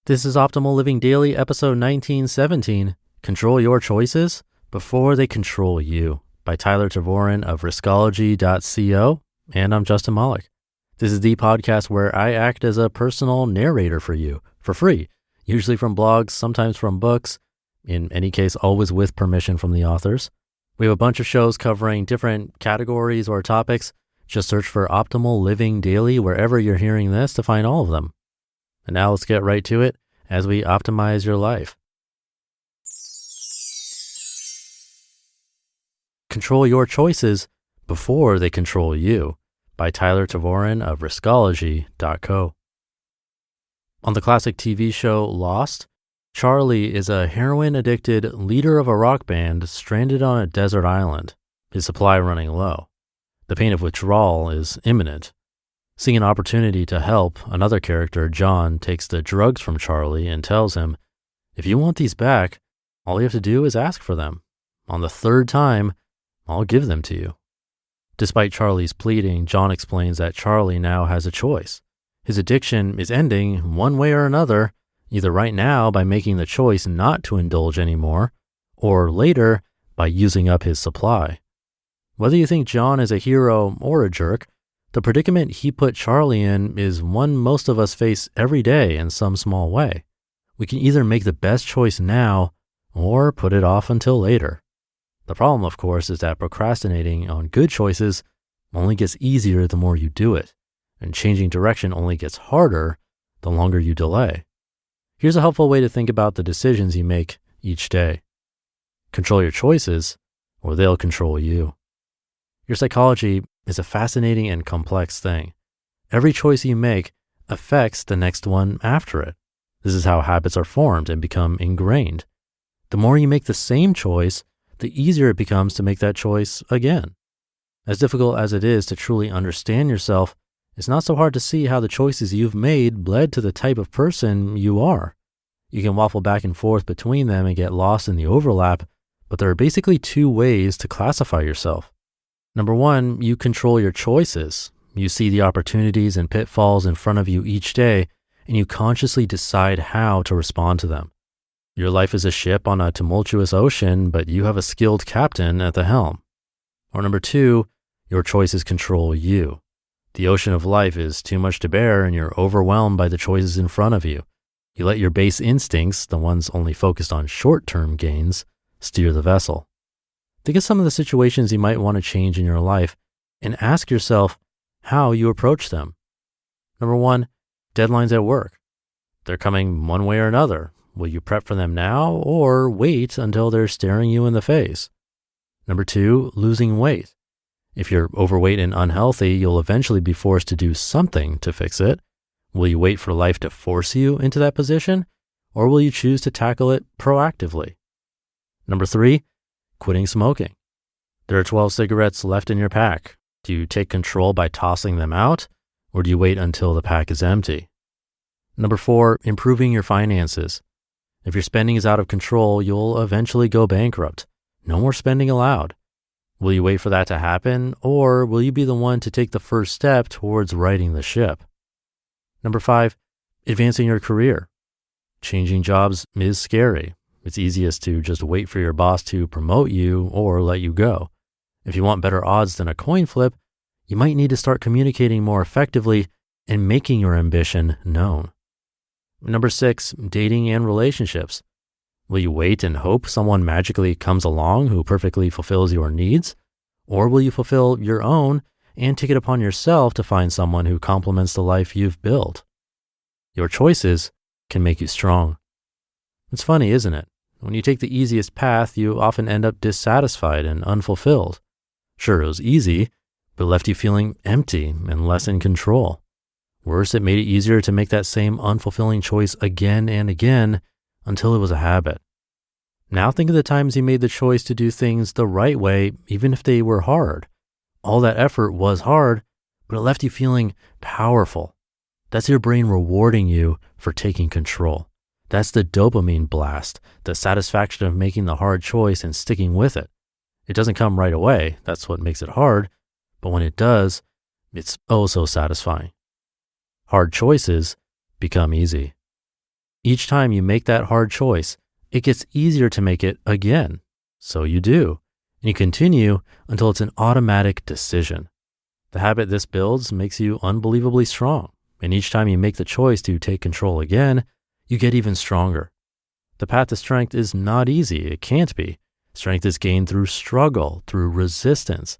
This is Optimal Living Daily, episode 1917, Control Your Choices Before They Control You, by Tervooren of Riskology.co, and I'm Justin Malik. This is the podcast where I act as a personal narrator for you, for free, usually from blogs, sometimes from books, in any case, always with permission from the authors. We have a bunch of shows covering different categories or topics. Just search for Optimal Living Daily wherever you're hearing this to find all of them. And now let's get right to it as we optimize your life. Control Your Choices Before They Control You, by Tervooren of Riskology.co. On the classic TV show Lost, Charlie is a heroin-addicted leader of a rock band stranded on a desert island, his supply running low. The pain of withdrawal is imminent. Seeing an opportunity to help, another character, John, takes the drugs from Charlie and tells him, "If you want these back, all you have to do is ask for them. On the third time, I'll give them to you." Despite Charlie's pleading, John explains that Charlie now has a choice. His addiction is ending one way or another, either right now by making the choice not to indulge anymore, or later by using up his supply. Whether you think John is a hero or a jerk, the predicament he put Charlie in is one most of us face every day in some small way. We can either make the best choice now or put it off until later. The problem, of course, is that procrastinating on good choices only gets easier the more you do it, and changing direction only gets harder the longer you delay. Here's a helpful way to think about the decisions you make each day. Control your choices, or they'll control you. Your psychology is a fascinating and complex thing. Every choice you make affects the next one after it. This is how habits are formed and become ingrained. The more you make the same choice, the easier it becomes to make that choice again. As difficult as it is to truly understand yourself, it's not so hard to see how the choices you've made led to the type of person you are. You can waffle back and forth between them and get lost in the overlap, but there are basically two ways to classify yourself. Number one, you control your choices. You see the opportunities and pitfalls in front of you each day, and you consciously decide how to respond to them. Your life is a ship on a tumultuous ocean, but you have a skilled captain at the helm. Or number two, your choices control you. The ocean of life is too much to bear, and you're overwhelmed by the choices in front of you. You let your base instincts, the ones only focused on short-term gains, steer the vessel. Think of some of the situations you might want to change in your life and ask yourself how you approach them. Number one, deadlines at work. They're coming one way or another. Will you prep for them now or wait until they're staring you in the face? Number two, losing weight. If you're overweight and unhealthy, you'll eventually be forced to do something to fix it. Will you wait for life to force you into that position, or will you choose to tackle it proactively? Number three, quitting smoking. There are 12 cigarettes left in your pack. Do you take control by tossing them out, or do you wait until the pack is empty? Number four, improving your finances. If your spending is out of control, you'll eventually go bankrupt. No more spending allowed. Will you wait for that to happen, or will you be the one to take the first step towards righting the ship? Number five, advancing your career. Changing jobs is scary. It's easiest to just wait for your boss to promote you or let you go. If you want better odds than a coin flip, you might need to start communicating more effectively and making your ambition known. Number six, dating and relationships. Will you wait and hope someone magically comes along who perfectly fulfills your needs? Or will you fulfill your own and take it upon yourself to find someone who complements the life you've built? Your choices can make you strong. It's funny, isn't it? When you take the easiest path, you often end up dissatisfied and unfulfilled. Sure, it was easy, but it left you feeling empty and less in control. Worse, it made it easier to make that same unfulfilling choice again and again until it was a habit. Now think of the times you made the choice to do things the right way, even if they were hard. All that effort was hard, but it left you feeling powerful. That's your brain rewarding you for taking control. That's the dopamine blast, the satisfaction of making the hard choice and sticking with it. It doesn't come right away. That's what makes it hard. But when it does, it's oh so satisfying. Hard choices become easy. Each time you make that hard choice, it gets easier to make it again. So you do, and you continue until it's an automatic decision. The habit this builds makes you unbelievably strong, and each time you make the choice to take control again, you get even stronger. The path to strength is not easy. It can't be. Strength is gained through struggle, through resistance.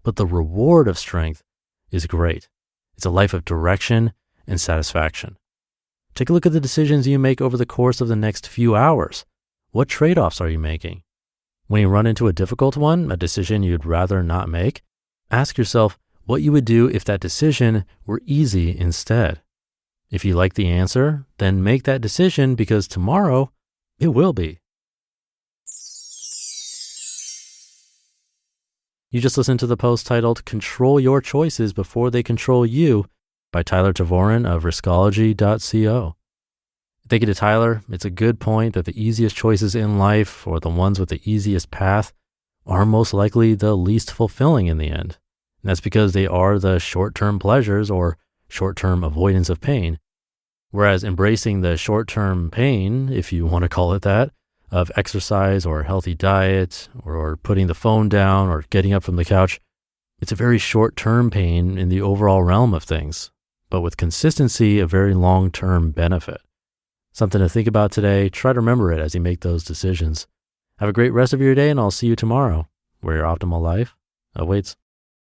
But the reward of strength is great. It's a life of direction and satisfaction. Take a look at the decisions you make over the course of the next few hours. What trade-offs are you making? When you run into a difficult one, a decision you'd rather not make, ask yourself what you would do if that decision were easy instead. If you like the answer, then make that decision because tomorrow it will be. You just listened to the post titled Control Your Choices Before They Control You by Tyler Tervooren of Riskology.co. Thank you to Tyler. It's a good point that the easiest choices in life, or the ones with the easiest path, are most likely the least fulfilling in the end. And that's because they are the short-term pleasures or short-term avoidance of pain. Whereas embracing the short-term pain, if you want to call it that, of exercise or healthy diet or putting the phone down or getting up from the couch, it's a very short-term pain in the overall realm of things, but with consistency, a very long-term benefit. Something to think about today. Try to remember it as you make those decisions. Have a great rest of your day, and I'll see you tomorrow, where your optimal life awaits.